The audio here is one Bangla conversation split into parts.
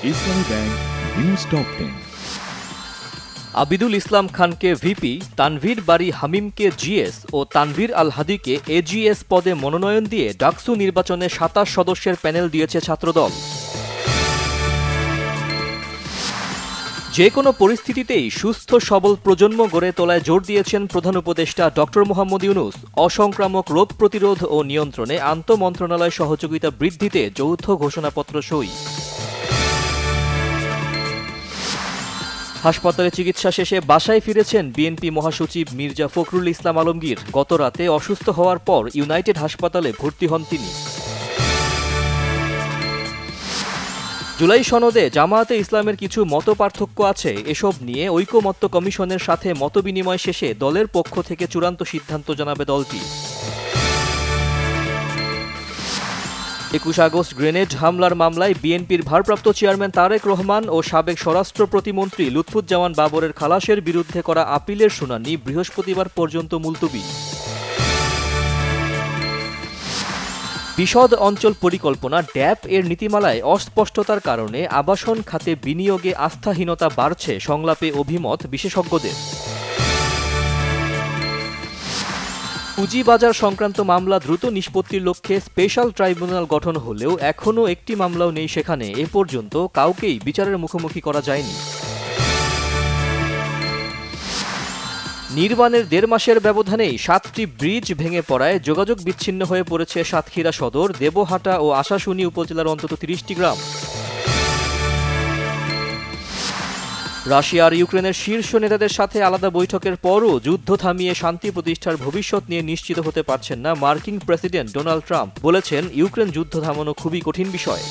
ইসলামী ব্যাংক নিউজ টপ 10। আবিদুল ইসলাম খানকে ভিপি, তানভীর বারী হামিমকে জিএস ও তানভীর আল হাদিকে এজিএস পদে মনোনয়ন দিয়ে ডাকসু নির্বাচনে ২৭ সদস্যের প্যানেল দিয়েছে ছাত্রদল। যে কোনো পরিস্থিতিতেই সুস্থ সবল প্রজন্ম গড়ে তোলায় জোর দিয়েছেন প্রধান উপদেষ্টা ডক্টর মোহাম্মদ ইউনূস। অসংক্রামক রোগ প্রতিরোধ ও নিয়ন্ত্রণে আন্তঃমন্ত্রণালয় সহযোগিতা বৃদ্ধিতে যৌথ ঘোষণাপত্র সই। হাসপাতালে চিকিৎসা শেষে বাসায় ফিরেছেন বিএনপি মহাসচিব মির্জা ফখরুল ইসলাম আলমগীর। গতরাতে অসুস্থ হওয়ার পর ইউনাইটেড হাসপাতালে ভর্তি হন তিনি। জুলাই সনদে জামায়াতে ইসলামের কিছু মতপার্থক্য আছে, এসব নিয়ে ঐকমত্য কমিশনের সাথে মতবিনিময় শেষে দলের পক্ষ থেকে চূড়ান্ত সিদ্ধান্ত জানাবে দলটি। ২১ আগস্ট গ্রেনেড হামলার মামলায় বিএনপির ভারপ্রাপ্ত চেয়ারম্যান তারেক রহমান ও সাবেক স্বরাষ্ট্র প্রতিমন্ত্রী লুৎফুজ্জামান বাবরের খালাসের বিরুদ্ধে করা আপিলের শুনানি বৃহস্পতিবার পর্যন্ত মুলতবি। বিশদ অঞ্চল পরিকল্পনা ড্যাপ এর নীতিমালায় অস্পষ্টতার কারণে আবাসন খাতে বিনিয়োগে আস্থাহীনতা বাড়ছে সংলাপে অভিমত বিশেষজ্ঞদের। পুঁজিবাজার সংক্রান্ত মামলা দ্রুত নিষ্পত্তির লক্ষ্যে স্পেশাল ট্রাইব্যুনাল গঠন হলেও এখনও একটি মামলাও নেই সেখানে। এ পর্যন্ত কাউকেই বিচারের মুখোমুখি করা যায়নি। নির্মাণের ১.৫ মাসের ব্যবধানেই ৭টি ব্রিজ ভেঙে পড়ায় যোগাযোগ বিচ্ছিন্ন হয়ে পড়েছে সাতক্ষীরা সদর, দেবহাটা ও আশাশুনি উপজেলার অন্তত ৩০টি গ্রাম। রাশিয়া আর ইউক্রেনের শীর্ষ নেতাদের সাথে আলাদা বৈঠকের পরও যুদ্ধ থামিয়ে শান্তি প্রতিষ্ঠার ভবিষ্যৎ নিয়ে নিশ্চিত হতে পারছেন না মার্কিন প্রেসিডেন্ট ডোনাল্ড ট্রাম্প। বলেছেন, ইউক্রেন যুদ্ধ থামানো খুবই কঠিন বিষয়।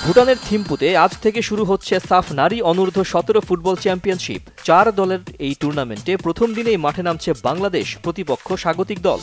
ভুটানের থিম্পুতে আজ থেকে শুরু হচ্ছে সাফ নারী অনূর্ধ্ব ১৭ ফুটবল চ্যাম্পিয়নশিপ। ৪ দলের এই টুর্নামেন্টে প্রথম দিনেই মাঠে নামছে বাংলাদেশ, প্রতিপক্ষ স্বাগতিক দল।